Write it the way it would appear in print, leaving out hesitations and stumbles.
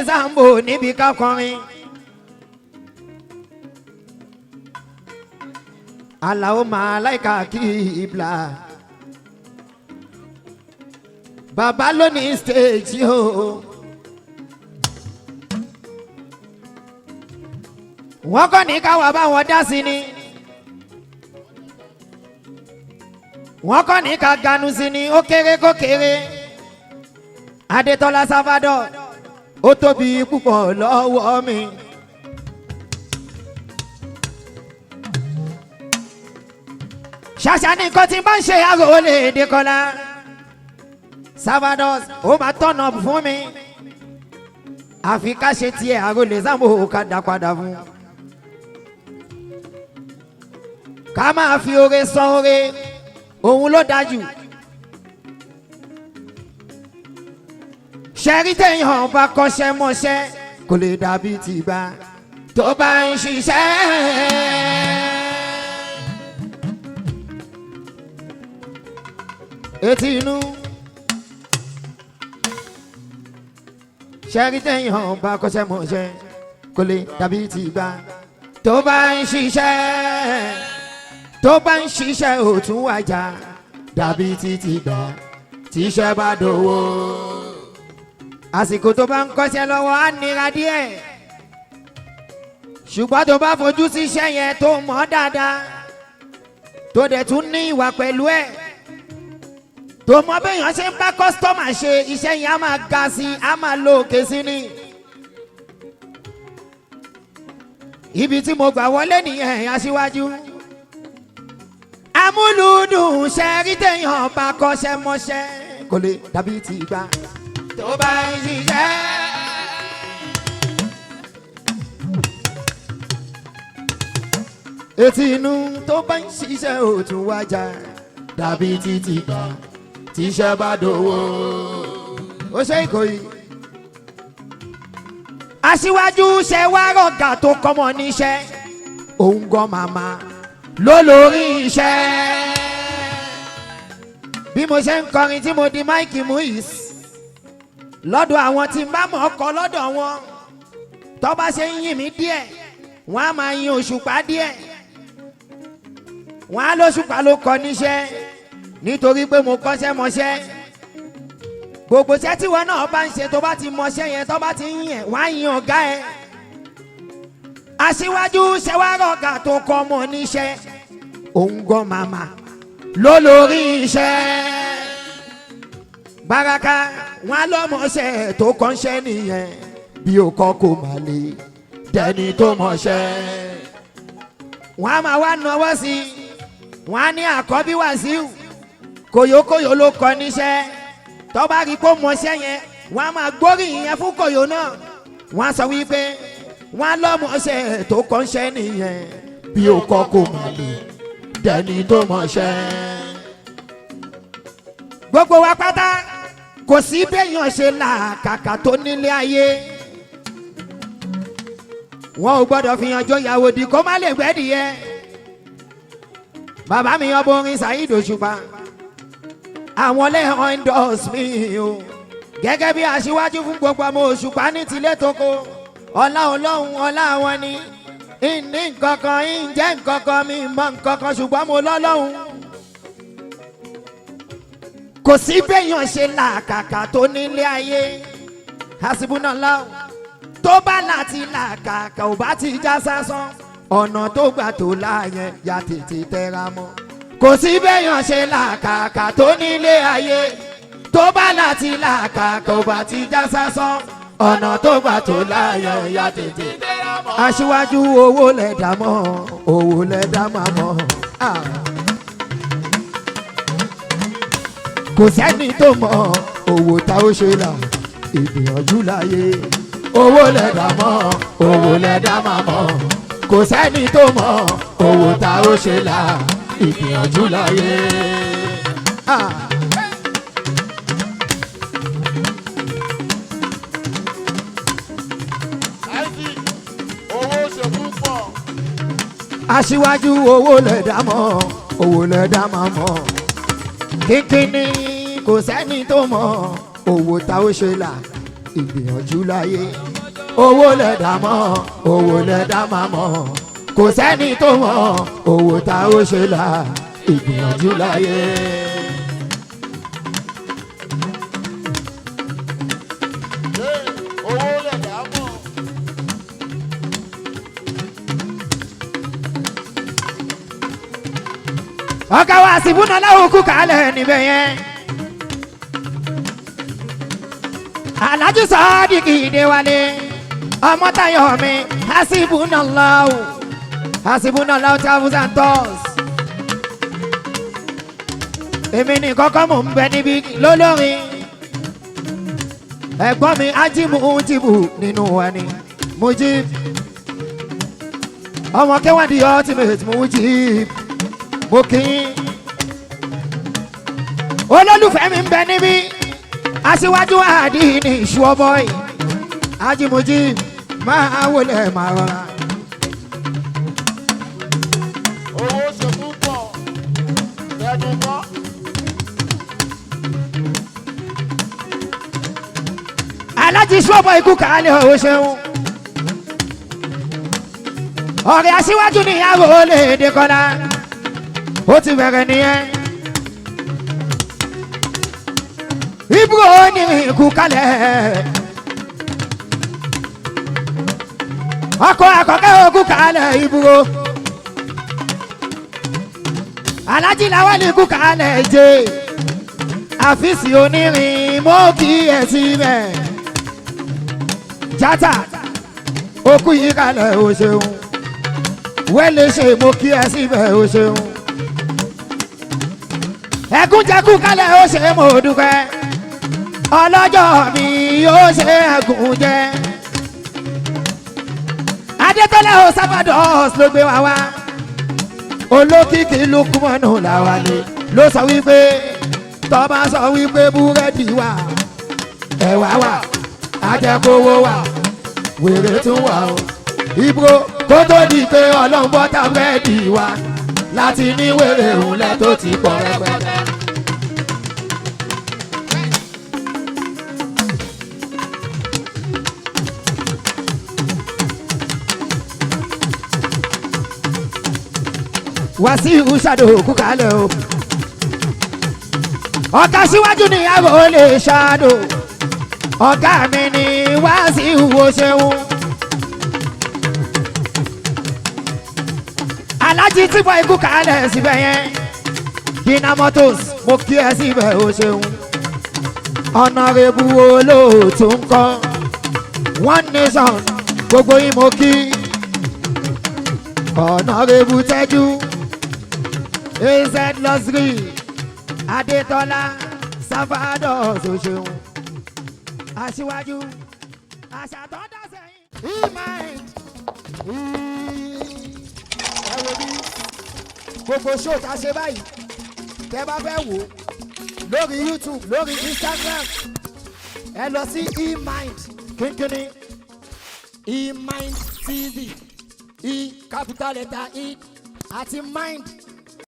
zambo níbi ká kọrin. Alao malaika kibla. Bàbá ló ní stage o. Wọ́n kọ́ ní káwa bá wọn dá sí ni. Wọ́n kọ́ ní ká ganu sí ni ó kéré kó kéré. Adétọ́lá Salvador ó tóbi púpọ̀ lọ́wọ́ mi. Ṣàṣà ní nǹkan tí bá ń ṣe Arole Dékọ́lá. Salvador ó máa tọ̀nà fún mi. Àfi ká ṣe tiẹ̀ Arole Zambo ká dá padà fún. Ká máa fi oore san oore òun ló dájú. Ṣẹ́rí téèyàn bá kọ́ṣẹ́ mọṣẹ́ kò lè dàbí tìgbà tó bá ń ṣiṣẹ́. Etí inú. Ṣẹ́rí téèyàn bá kọ́ṣẹ́ mọṣẹ́ kò lè dàbí tìgbà tó bá ń ṣiṣẹ́. Tó bá ń ṣiṣẹ́ òtún wájà dàbí tìgbà tíṣẹ́ bá dòwó. Àsìkò tó bá ń kọ́ṣẹ́ lọ́wọ́ á nira díẹ̀. Ṣùgbọ́n tó bá fojú sí iṣẹ́ yẹn tó mọ̀ dáadáa. Tó dẹ̀ tún ní ìwà pẹ̀lú ẹ̀. Tó mọ̀ béèyàn ṣe ń bá kọ́sítọ́mà ṣe iṣẹ́ yẹn á máa ga sí i, á máa lo òkè sí ni. Ibi tí mo gbà wọlé nìyẹn Aṣíwájú. Amúlùdùn ṣẹ́rí téèyàn bá kọ́ṣẹ́ mọṣẹ́ kò lè dàbí tìgbà tó bá ń ṣiṣẹ́. Etí inú tó bá ń ṣiṣẹ́ òtún wájà dàbí tìgbà tíṣẹ́ bá dòwó. Ó ṣe Ìkòyí. Aṣíwájú ṣe wá rọ̀gà tó kọ́mọ níṣẹ́ òun gan màmá lólórí iṣẹ́. Bí mo ṣe ń kọrin tí mo di máìkì Muiz lọ́dọ̀ àwọn tí ń bá mọ̀ ọkọ̀ lọ́dọ̀ wọn tó bá ṣe ń yìn mí díẹ̀ wọ́n á máa yin Òṣùpá díẹ̀. Wọ́n á lóṣùpá ló kọ níṣẹ́ nítorí pé mo kọ́ṣẹ́ mọṣẹ́. Gbogbo iṣẹ́ tí wọn náà bá ń ṣe tó bá ti mọṣẹ́ yẹn tó bá ti ń yìn ẹ̀ wọ́n á yin ọ̀gá ẹ̀. Aṣíwájú ṣe wá rọ̀gà tó kọ́ ọmọ níṣẹ́ òun gan màmá lólórí iṣẹ́. Baraka wọn lọ́mọṣẹ́ tó kọ́ṣẹ́ nìyẹn bí ó kọ́ kó má lè dẹni tó mọṣẹ́. Wọ́n á máa wá náwó sí i wọ́n á ní àkọ́bí Wàsíù kòyókòyó ló kọ́ níṣẹ́. Tó bá rí kó mọṣẹ́ yẹn wọ́n á máa gbóríyìn yẹn fún kòyó náà. Wọ́n á sọ wípé wọ́n lọ́mọṣẹ́ tó kọ́ṣẹ́ nìyẹn bí ó kọ́ kó má lè dẹni tó mọṣẹ́. Gbogbo wa pátá kò sí béèyàn ṣe làkàkà tó nílé ayé. Wọn ò gbọ́dọ̀ fi hàn jóyàwó di kó má lè gbẹ́dìyẹ. Bàbá mi ọba orin Saheed Òṣùpá àwọn lẹ́hàn endorse mi o gẹ́gẹ́ bí aṣíwájú fún gbogbo ọmọ Òṣùpá ní tilé tóko. Ọlá Ọlọ́run ọlá wọn ni ìní nǹkankan ìjẹ́ nǹkankan mi mọ nǹkankan ṣùgbọ́n mo lọ́lọ́run. Kò sí béèyàn ṣe làkàkà tó nílé ayé. Hasbunallah tó bá láti làkàkà ò bá ti já sásán ọ̀nà tó gbà tó láàyè ya tètè tẹra mọ́. Kò sí béèyàn ṣe làkàkà tó nílé ayé. Tó bá láti làkàkà ò bá ti já sásán ọ̀nà tó gbà tó láàyè ya tètè tẹra mọ́. Aṣíwájú owó lẹ̀dá mọ́ owó lẹ̀dá máa mọ́. Kò sẹ́ni tó mọ̀ owó tá ó ṣe là ìgbìyànjú láyé. Owó lẹ̀dá mọ́ owó lẹ̀dá máa mọ̀. Kò sẹ́ni tó mọ̀ owó tá ó ṣe là ìgbìyànjú láyé. Aṣíwájú owó lẹ̀dá mọ́ owó lẹ̀dá máa mọ̀. Kínkínní kò sẹ́ni tó mọ̀ owó tá ó ṣe là ìgbìyànjú láyé owó lẹ̀dá mọ́ owó lẹ̀dá máa mọ̀ kò sẹ́ni tó mọ̀ owó tá ó ṣe là ìgbìyànjú láyé. ọ̀gá wa síbúnà láwọn kú kálẹ̀ níbẹ̀ yẹn. Alhaji Sadiq Idewale ọmọ Táyọ̀ mi hasibuna lau travels and tours. èmi ní kọ́kọ́ mò ń bẹ níbí lólórin ẹ̀gbọ́n mi ajimu jibu nínú wa ni Mujib ọmọ kẹwàá di ultimate Mujib mo kì í olólùfẹ́ mi ń bẹ níbí Aṣíwájú àdínì ìṣúọ́ bọ́ì ajimuji máa wọlé máa rọra. owó ṣe púpọ̀ lẹ́dùn bọ́. alájí ìṣúọ́ bọ́ì kú kàálẹ̀ ọ̀hún ṣeun. ọ̀rẹ́ Aṣíwájú níyàwó lè dé kọ́lá ó ti bẹ̀rẹ̀ nìyẹn. ibùdó ní ikú kalẹ̀ ọkọ̀ àkọ́kẹ́ òkú kalẹ̀ ibùdó Alájí làwọn ní ikú kalẹ̀ jẹ́ àfíìsì onírin mọ́ kí ẹ̀ sí rẹ̀ jata òkú yìí kalẹ̀ o ṣeun wẹ́lẹ̀ ṣe mọ́ kí ẹ̀ sí rẹ̀ o ṣeun ẹkúnjẹkú kalẹ̀ ó ṣe mọ́ dúpẹ́ ọlọ́jọ́ mi yóò ṣe ẹ̀gùn jẹ. Adétọ́lá o sábàdọ́s ló gbé wa wá. Olókìkí Lukumanu Lawale ló sọ wípé tọ́ba sọ wípé búrẹ́dì wà ẹ̀wà wà ajẹ́kówó wà wèrè tún wà o. Ibro kó tó di pé ọlọ́run bọ́tà búrẹ́dì wà láti ní wèrè òǹlẹ̀ tó ti pọ̀ rẹpẹtẹ. Wàsíù ṣàdó kú kalẹ̀ o ọ̀gá Síwájú ní Arole ṣàdó ọ̀gá mi ní Wàsíù wo ṣeun Alájí tí bọ́ ikú kalẹ̀ síbẹ̀ yẹn Dina Motors mo kí ẹ síbẹ̀ o ṣeun Honorable olóòtú ń kọ́ One Nation gbogbo yín mo kí Honorable Tẹ́jú AZ Luxury Adétọ́lá Sáfádọ̀ ṣoṣeun Aṣíwájú àṣàtọ́dá sẹ́yìn. E-mind ẹ wo bí gbogbo show tá a ṣe báyìí tẹ́ bá fẹ́ wò lórí YouTube lórí Instagram ẹ lọ sí E-mind kínkínní E-mind TV E capital letter E àti mind